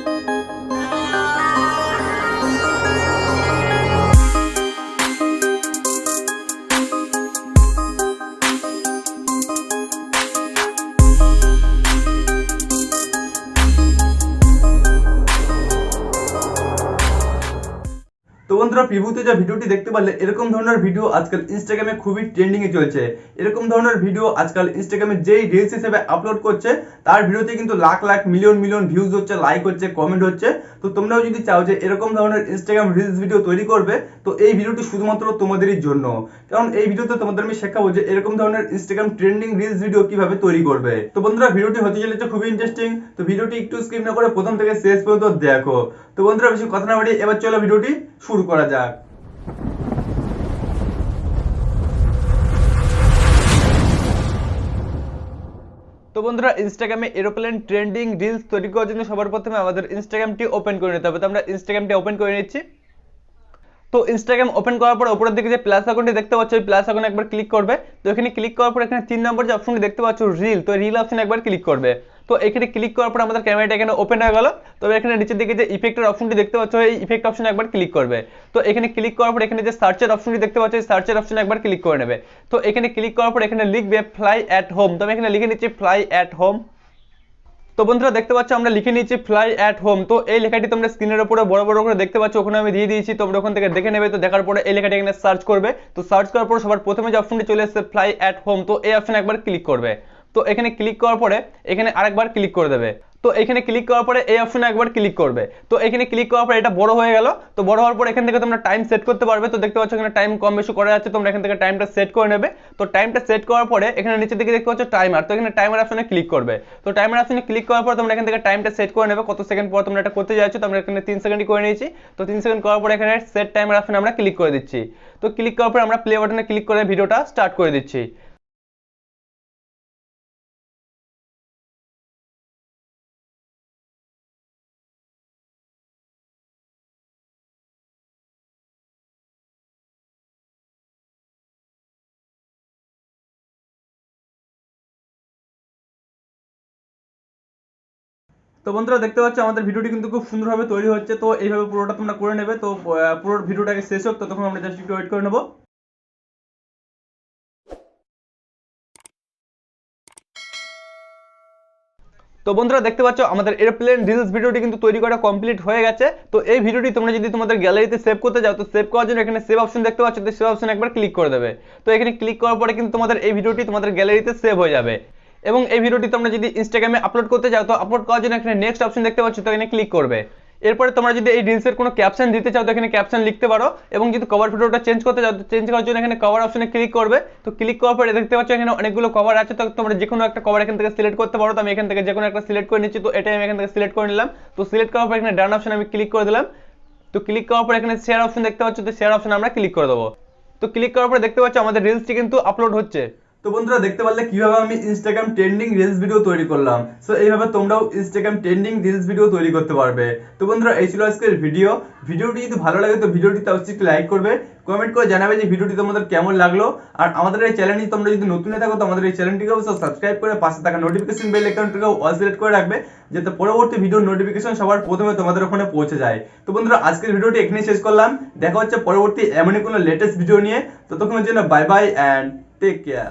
তো বন্ধুরা, প্রিভিউতে যে ভিডিওটি দেখতে পারলে, এরকম ধরনের ভিডিও আজকাল ইনস্টাগ্রামে খুবই ট্রেন্ডিং এ চলছে। এরকম ধরনের ভিডিও আজকাল ইনস্টাগ্রামে যেই রিলস হিসেবে আপলোড করছে, তার ভিডিওতে কিন্তু lakh lakh million million views হচ্ছে, লাইক হচ্ছে, কমেন্ট হচ্ছে। তো তোমরাও যদি চাও যে এরকম ধরনের ইনস্টাগ্রাম রিলস ভিডিও তৈরি করবে, তো এই ভিডিওটি শুধুমাত্র তোমাদেরই জন্য। কারণ এই ভিডিওতে তোমাদের আমি শেখাবো যে এরকম ধরনের ইনস্টাগ্রাম ট্রেন্ডিং রিলস ভিডিও কিভাবে তৈরি করবে। তো বন্ধুরা, ভিডিওটি হতে চলেছে খুবই ইন্টারেস্টিং। তো ভিডিওটি একটু স্কিপ না করে প্রথম থেকে শেষ পর্যন্ত দেখো। তো বন্ধুরা, বেশি কথা না বাড়িয়ে এবার চলো ভিডিওটি শুরু করা যাক। তো বন্ধুরা, ইনস্টাগ্রামে এরোপ্লেন ট্রেন্ডিং রিলস তৈরি করার জন্য সবার প্রথমে আমাদের ইনস্টাগ্রামটি ওপেন করে নিতে হবে। তো আমরা ইনস্টাগ্রামটি ওপেন করে নিচ্ছি। তো ইনস্টাগ্রাম ওপেন করার পর উপরের দিকে যে প্লাস আইকনটি দেখতে পাচ্ছ, এই প্লাস আইকনে একবার ক্লিক করবে। তো এখানে ক্লিক করার পর এখানে 3 নম্বর যে অপশনটি দেখতে পাচ্ছ রিল, তো রিল অপশনে একবার ক্লিক করবে। তো এখানে ক্লিক করার পর আমাদের ক্যামেরাটা এখানে ওপেন হয়ে গেল। তবে এখানে নিচের দিকে যে ইফেক্টের অপশনটি দেখতে পাচ্ছ, এই ইফেক্ট অপশনে একবার ক্লিক করবে। তো এখানে ক্লিক করার পর এখানে যে সার্চের অপশনটি দেখতে পাচ্ছ, এই সার্চের অপশনে একবার ক্লিক করে নেবে। তো এখানে ক্লিক করার পর এখানে লিখবে ফ্লাই অ্যাট হোম। তো আমি এখানে লিখে নিচ্ছি ফ্লাই অ্যাট হোম। তো বন্ধুরা, দেখতে পাচ্ছ আমরা লিখে নিয়েছি ফ্লাই অ্যাট হোম। তো এই লেখাটি তোমরা স্ক্রিনের উপরে বড় বড় করে দেখতে পাচ্ছ, ওখানে আমি দিয়ে দিয়েছি, তোমরা ওখান থেকে দেখে নেবে। তো দেখার পরে এই লেখাটি এখানে সার্চ করবে। তো সার্চ করার পর সবার প্রথমে যে অপশনটি চলে এসেছে ফ্লাই অ্যাট হোম, তো এই অপশনে একবার ক্লিক করবে। তো এখানে ক্লিক করার পরে এখানে আরেকবার ক্লিক করে দেবে। তো এখানে ক্লিক করার পরে এই অপশনে একবার ক্লিক করবে। তো এখানে ক্লিক করার পরে এটা বড় হয়ে গেল। তো বড় হওয়ার পর এখান থেকে তোমরা টাইম সেট করতে পারবে। তো দেখতে পাচ্ছ এখানে টাইম কম বেশি করা যাচ্ছে, তোমরা এখান থেকে টাইমটা সেট করে নেবে। তো টাইমটা সেট করার পরে এখানে নিচের দিকে দেখতে পাচ্ছ টাইমার, তো এখানে টাইমার অপশনে ক্লিক করবে। তো টাইমার অপশনে ক্লিক করার পর তোমরা এখান থেকে টাইমটা সেট করে নেবে, কত সেকেন্ড পর তোমরা এটা করতে যাচ্ছ। তো আমরা এখানে 3 সেকেন্ডই করে নিয়েছি। তো 3 সেকেন্ড করার পর এখানে সেট টাইমার অপশনে আমরা ক্লিক করে দিচ্ছি। তো ক্লিক করার পর আমরা প্লে বাটনে ক্লিক করে ভিডিওটা স্টার্ট করে দিচ্ছি। তো বন্ধুরা, দেখতে পাচ্ছ আমাদের ভিডিওটি কিন্তু খুব সুন্দরভাবে তৈরি হচ্ছে। তো এইভাবে পুরোটা তোমরা করে নেবে। তো পুরো ভিডিওটাকে শেষ হোক, ততক্ষণ আমরা জাস্ট একটু ওয়েট করে নেবো। তো বন্ধুরা, দেখতে পাচ্ছ আমাদের এরোপ্লেন রিলস ভিডিওটি কিন্তু তৈরি করা কমপ্লিট হয়ে গেছে। তো এই ভিডিওটি তোমরা যদি তোমাদের গ্যালারিতে সেভ করতে যাও, তো সেভ করার জন্য এখানে সেভ অপশন দেখতে পাচ্ছ, তো সেভ অপশন একবার ক্লিক করে দেবে। তো এখানে ক্লিক করার পরে কিন্তু তোমাদের এই ভিডিওটি তোমাদের গ্যালারিতে সেভ হয়ে যাবে। এবং এই ভিডিওটি তোমরা যদি ইনস্টাগ্রামে আপলোড করতে যাও, তো আপলোড করার জন্য এখানে নেক্সট অপশন দেখতে পাচ্ছ, তো এখানে ক্লিক করবে। এরপরে তোমরা যদি এই রিলসের কোনো ক্যাপশন দিতে চাও, তো এখানে ক্যাপশন লিখতে পারো। এবং যদি কভার ফটোটা চেঞ্জ করতে চাও, তো চেঞ্জ করার জন্য এখানে কভার অপশনে ক্লিক করবে। তো ক্লিক করার পরে দেখতে পাচ্ছ এখানে অনেকগুলো কভার আছে। তো তোমরা যে কোনো একটা কভার এখান থেকে সিলেক্ট করতে পারো। তো আমি এখান থেকে যে কোনো একটা সিলেক্ট করে নিচ্ছি। তো এটাই আমি এখান থেকে সিলেক্ট করে নিলাম। তো সিলেক্ট করার পর এখানে ডান অপশন আমি ক্লিক করে দিলাম। তো ক্লিক করার পর এখানে শেয়ার অপশন দেখতে পাচ্ছ, তো শেয়ার অপশন আমরা ক্লিক করে দেবো। তো ক্লিক করার পর দেখতে পাচ্ছ আমাদের রিলসটি কিন্তু আপলোড হচ্ছে। তো বন্ধুরা, দেখতে পারলে কিভাবে আমি ইনস্টাগ্রাম ট্রেন্ডিং রিলস ভিডিও তৈরি করলাম। সো এইভাবে তোমরাও ইনস্টাগ্রাম ট্রেন্ডিং রিলস ভিডিও তৈরি করতে পারবে। তো বন্ধুরা, এই ছিল আজকের ভিডিওটি যদি ভালো লাগে তো ভিডিওটিতে অবশ্যই একটু লাইক করবে, কমেন্ট করে জানাবে যে ভিডিওটি তোমাদের কেমন লাগলো। আর আমাদের এই চ্যানেলটি তোমরা যদি নতুন হয়ে থাকো, তো আমাদের এই চ্যানেলটিকে অবশ্যই সাবস্ক্রাইব করে পাশে থাকা নোটিফিকেশন বেল আইকনটিকেও অল সিলেক্ট করে রাখবে, যাতে পরবর্তী ভিডিওর নোটিফিকেশন সবার প্রথমে তোমাদের ওখানে পৌঁছে যায়। তো বন্ধুরা, আজকের ভিডিওটি এখানেই শেষ করলাম। দেখা হচ্ছে পরবর্তী এমনই কোনো লেটেস্ট ভিডিও নিয়ে। ততক্ষণের জন্য bye bye and take care.